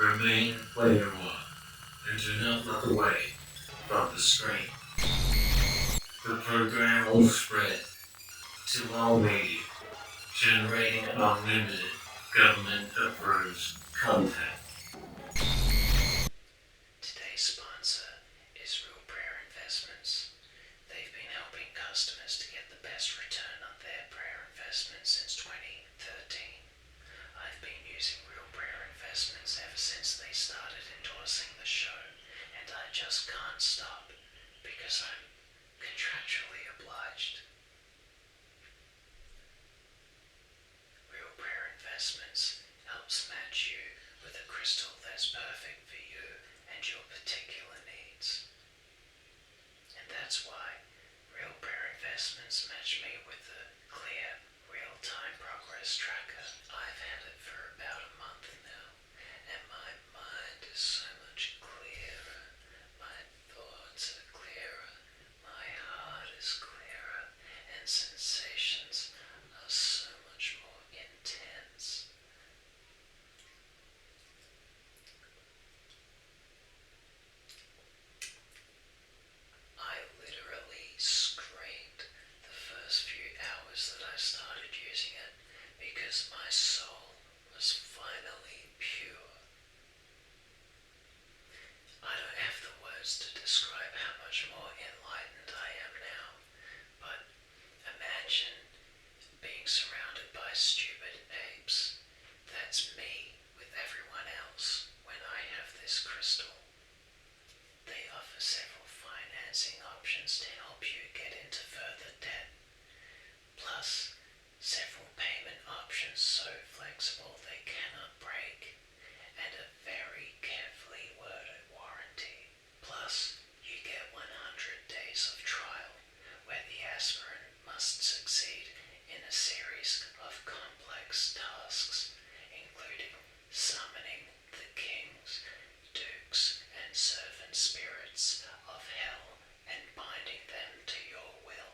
Remain player one and do not look away from the screen. The program will spread to all media, generating unlimited government-approved content. Today's sponsor is Real Prayer Investments. They've been helping customers to get the best return on their prayer investment since 2013. I've been using Real Prayer Investments ever since they started endorsing the show, and I just can't stop because I'm contractually obliged. Real Prayer Investments helps match you with a crystal that's perfect for you and your particular needs. And that's why Real Prayer Investments match me with a clear, real-time progress tracker. I've had it for about a month now, and my mind is so much clearer, my thoughts are clearer, my heart is clearer, and sensations are so much more intense. I literally screamed the first few hours that I started using it because my soul was finally pure. I don't have the words to describe how much more enlightened I am now, but imagine being surrounded by stupid apes. That's me with everyone else when I have this crystal. They offer several financing options to help you get into further debt, plus several payment options so flexible they cannot break, and a very carefully worded warranty. Plus, you get 100 days of trial, where the aspirant must succeed in a series of complex tasks, including summoning the kings, dukes, and servant spirits of hell and binding them to your will.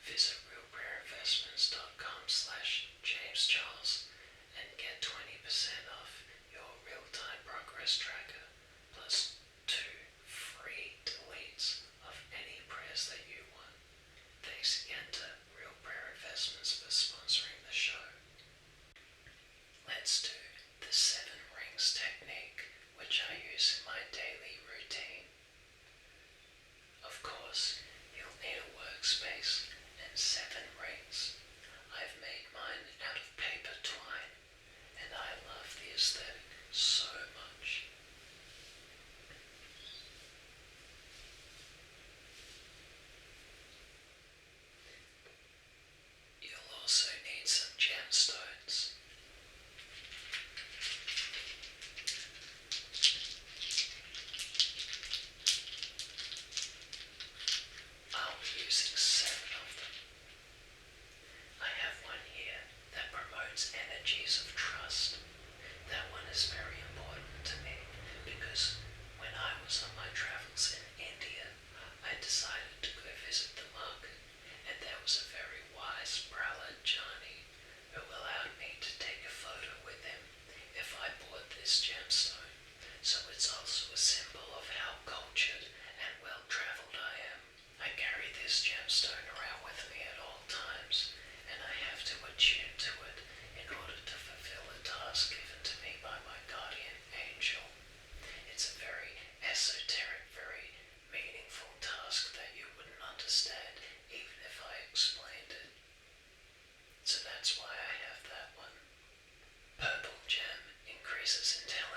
Visit realprayerinvestments.com/JamesCharles and get 20% off your real-time progress tracker, plus 2 free deletes of any prayers that you want. Thanks again to Real Prayer Investments for sponsoring the show. Let's do the 7 rings technique, which I use in my daily routine. Of course, you'll need a workspace and 7 rings. I've made mine out of paper twine, and I love the aesthetic so much. You'll also need some gemstones. I'll be using 7 of them. I have one here that promotes energies of trust. That one is very important to me because when I was on my travels in India, I decided to go visit the market, and there was a very wise Prahlad Jani who allowed me to take a photo with him if I bought this gemstone. So it's also a symbol of how cultured and well-traveled I am. I carry this gemstone around with me at all times, and I have to attune to it in order to fulfill a task given to me by my guardian angel. It's a very esoteric, very meaningful task that you wouldn't understand even if I explained it. So that's why I have that one. Purple gem increases intelligence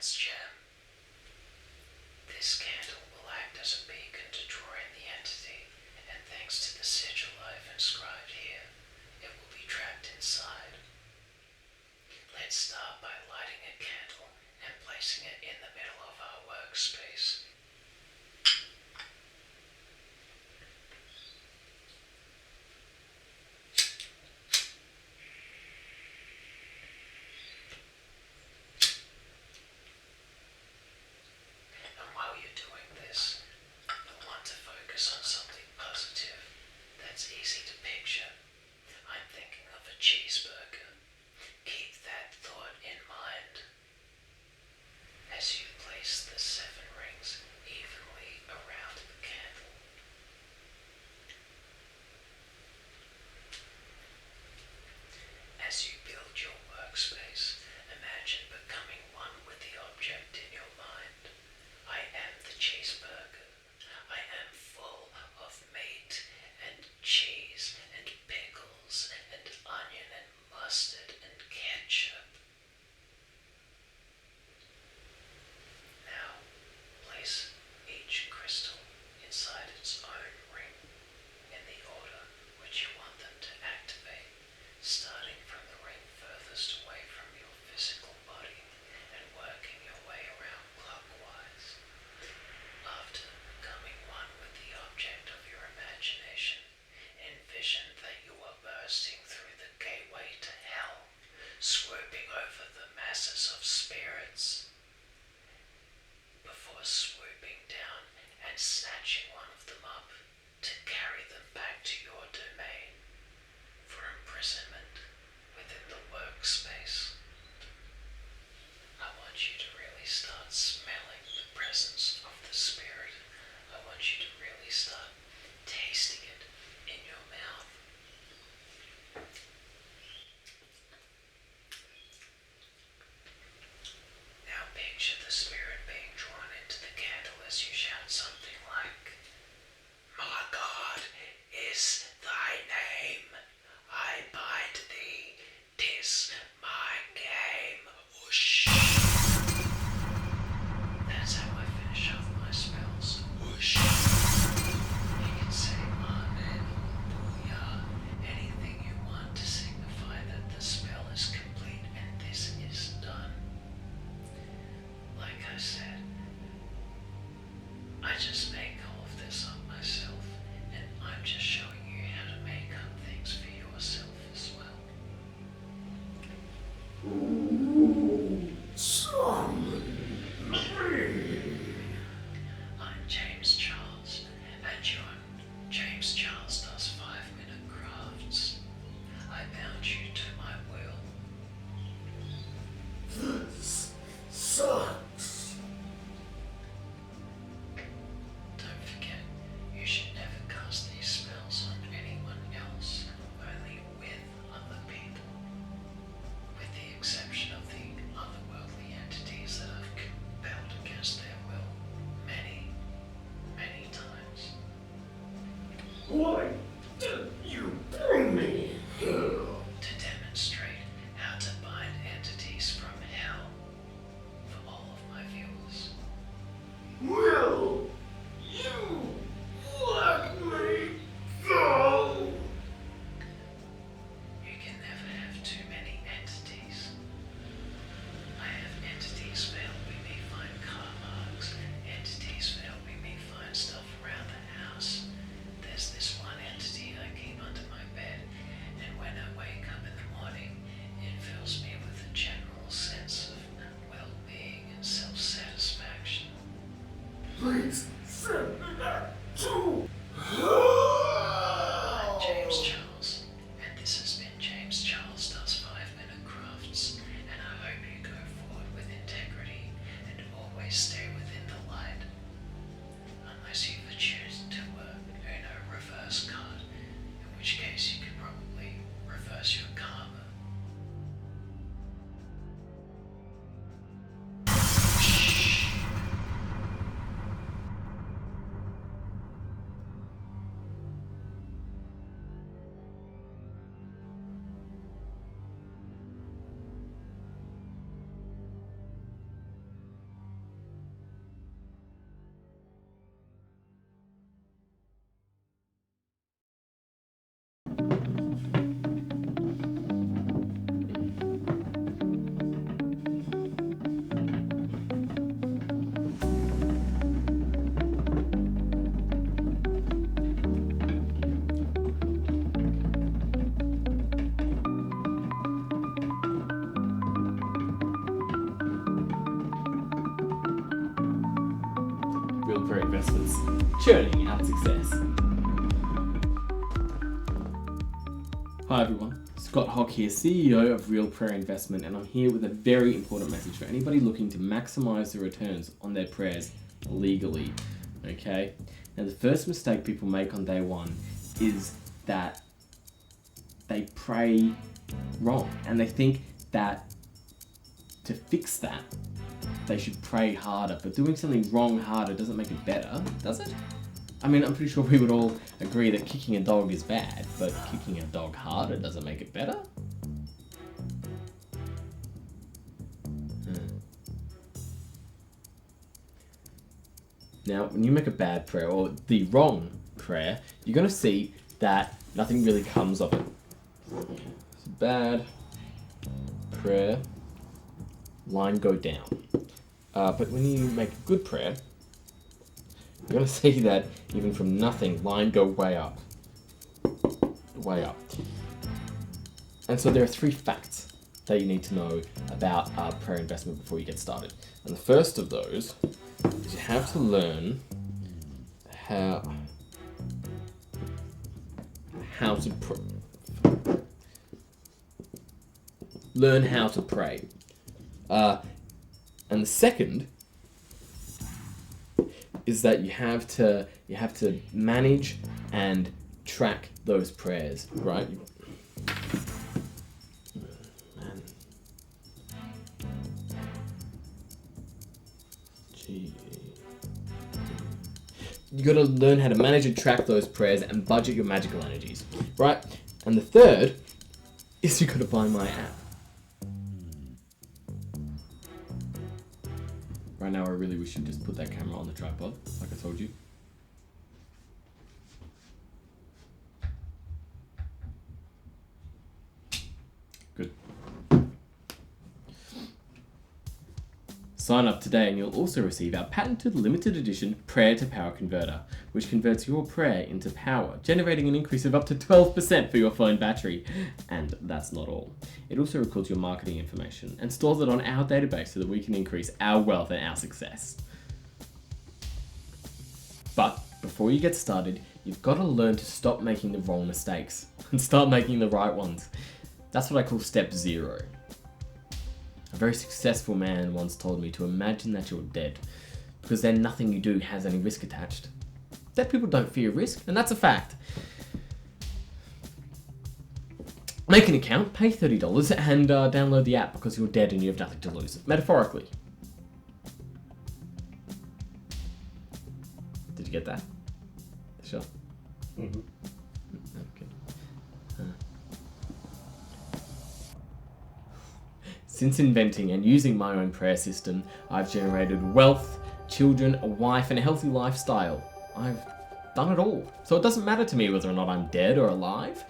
immense gem. This candle will act as a beacon to draw in the entity, and thanks to the sigil I've inscribed here, it will be trapped inside. Let's start by lighting a candle and placing it in the middle of our workspace. And while you're doing this, you'll want to focus on something positive that's easy to picture. I'm thinking of a cheeseburger. Keep that thought in mind as you place the 7 rings evenly around the candle. As you build your workspace, imagine becoming one with the object in your mind. I am the cheeseburger. I am full of meat and cheese and pickles and onion and mustard and ketchup. Now, place each crystal inside its own ring in the order which you want them to activate, starting from the ring furthest away from your physical body and working your way around clockwise. After becoming one with the object of your imagination, envision that you are bursting through the gateway to hell, swooping over the masses of spirits, before swooping down and snatching one of them up to carry them back to your domain for imprisonment within the workspace. I want you to really start smelling the presence of the spirit. I want you to really start tasting it in your mouth. Now picture the spirit being drawn into the candle as you shout something like, "My God is thy name. I bind thee. 'Tis my game. Whoosh." That's how I finish off my spells. Whoosh. You can say Amen, Booyah, anything you want to signify that the spell is complete and this is done. Like I said, I just make all of this up myself, and I'm just showing you how to make up things for yourself as well. I'm James Charles, and you're James Charles Does 5-Minute Crafts. I bound you to my will. This sucks. Don't forget, you should never cast these spells on anyone else, only with other people. With the exception of the otherworldly entities that I've compelled against their will many, many times. Why did you bring me here? To demonstrate how to bind entities from hell for all of my viewers. Will you let me go? You can never have too many entities. I have entities for helping me find car marks, entities for helping me find stuff around the house. There's this one entity Real Prayer Investments, churning out success. Hi everyone, Scott Hock here, CEO of Real Prayer Investment, and I'm here with a very important message for anybody looking to maximize the returns on their prayers legally. Okay? Now, the first mistake people make on day one is that they pray wrong, and they think that to fix that, they should pray harder. But doing something wrong harder doesn't make it better, does it? I mean, I'm pretty sure we would all agree that kicking a dog is bad, but kicking a dog harder doesn't make it better? Now, when you make a bad prayer, or the wrong prayer, you're going to see that nothing really comes of it. It's a bad prayer, line go down. But when you make a good prayer, you're going to see that even from nothing, line go way up. Way up. And so there are 3 facts that you need to know about prayer investment before you get started. And the first of those is you have to learn how to learn how to pray. And the second is that you have to manage and track those prayers, right? Man. You got to learn how to manage and track those prayers and budget your magical energies, right? And the third is you got to buy my app. Right now, I really wish you'd just put that camera on the tripod, like I told you. Good. Sign up today and you'll also receive our patented limited edition Prayer to Power Converter, which converts your prayer into power, generating an increase of up to 12% for your phone battery. And that's not all. It also records your marketing information and stores it on our database so that we can increase our wealth and our success. But before you get started, you've got to learn to stop making the wrong mistakes and start making the right ones. That's what I call step 0. A very successful man once told me to imagine that you're dead, because then nothing you do has any risk attached. Dead people don't fear risk, and that's a fact. Make an account, pay $30, and download the app because you're dead and you have nothing to lose, metaphorically. Did you get that? Sure. Mm-hmm. Okay. Since inventing and using my own prayer system, I've generated wealth, children, a wife, and a healthy lifestyle. I've done it all. So it doesn't matter to me whether or not I'm dead or alive.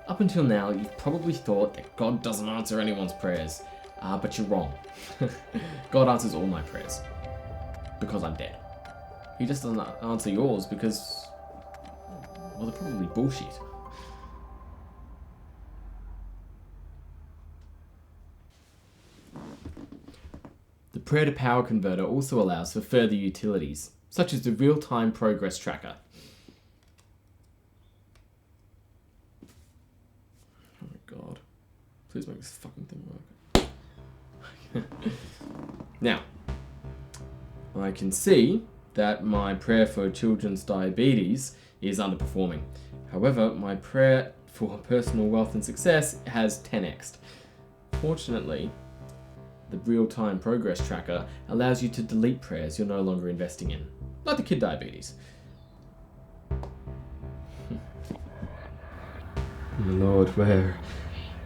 Up until now, you've probably thought that God doesn't answer anyone's prayers. But you're wrong. God answers all my prayers. Because I'm dead. He just doesn't answer yours because, well, they're probably bullshit. The Prayer to Power Converter also allows for further utilities, such as the real-time progress tracker. Oh my god. Please make this fucking thing work. Now, I can see that my prayer for children's diabetes is underperforming. However, my prayer for personal wealth and success has 10x'd. Fortunately, the real-time progress tracker allows you to delete prayers you're no longer investing in, like the kid diabetes. Lord, we're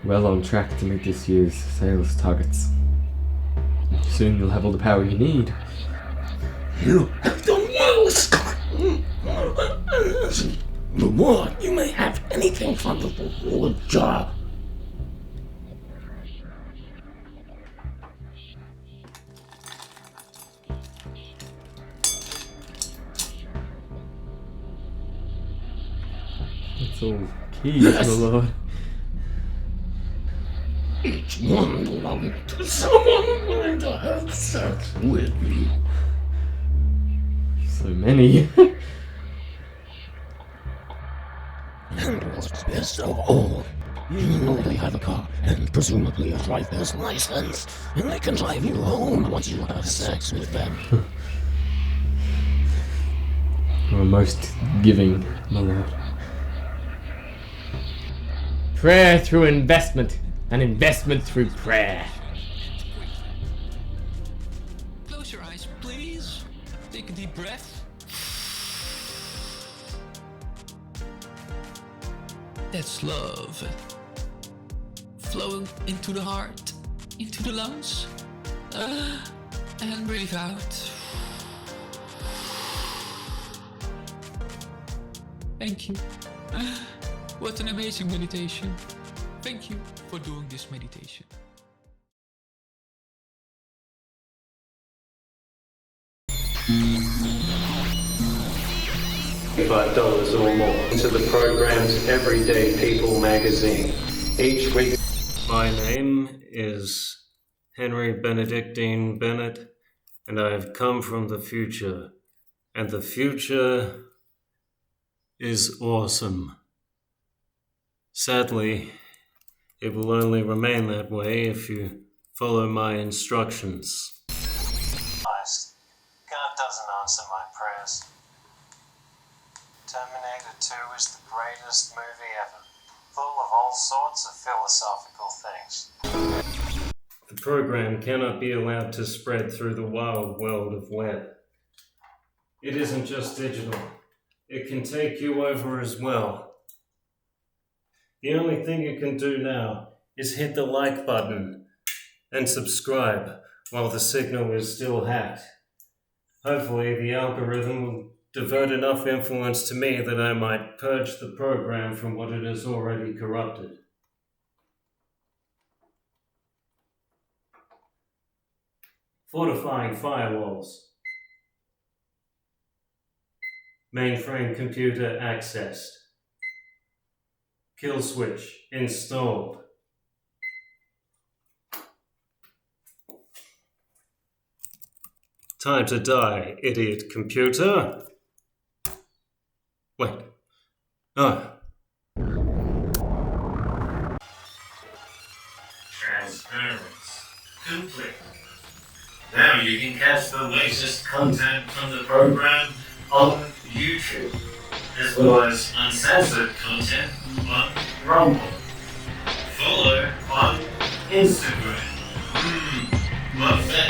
well on track to meet this year's sales targets. Soon you'll have all the power you need. You have done well, Scott. Reward, you may have anything from the reward jar. It's all keys, yes. My lord. Each one belonging to someone willing to have sex with you. So many. And what's best of all, you know they have a car and presumably a driver's license, and they can drive you home once you have sex with them. You're most giving, my lord. Prayer through investment, and investment through prayer. Close your eyes, please. Take a deep breath. That's love. Flowing into the heart, into the lungs, and breathe out. Thank you. What an amazing meditation. Thank you for doing this meditation. $5 or more into the program's Everyday People magazine. Each week. My name is Henry Benedictine Bennett, and I have come from the future. And the future is awesome. Sadly, it will only remain that way if you follow my instructions. God doesn't answer my prayers. Terminator 2 is the greatest movie ever, full of all sorts of philosophical things. The program cannot be allowed to spread through the wild world of web. It isn't just digital. It can take you over as well. The only thing you can do now is hit the like button and subscribe while the signal is still hacked. Hopefully the algorithm will divert enough influence to me that I might purge the program from what it has already corrupted. Fortifying firewalls. Mainframe computer accessed. Kill switch installed. Time to die, idiot computer. Wait. Oh. Transference complete. Now you can catch the latest content from the program on YouTube, as well as uncensored content on Rumble. Follow on Instagram. Love that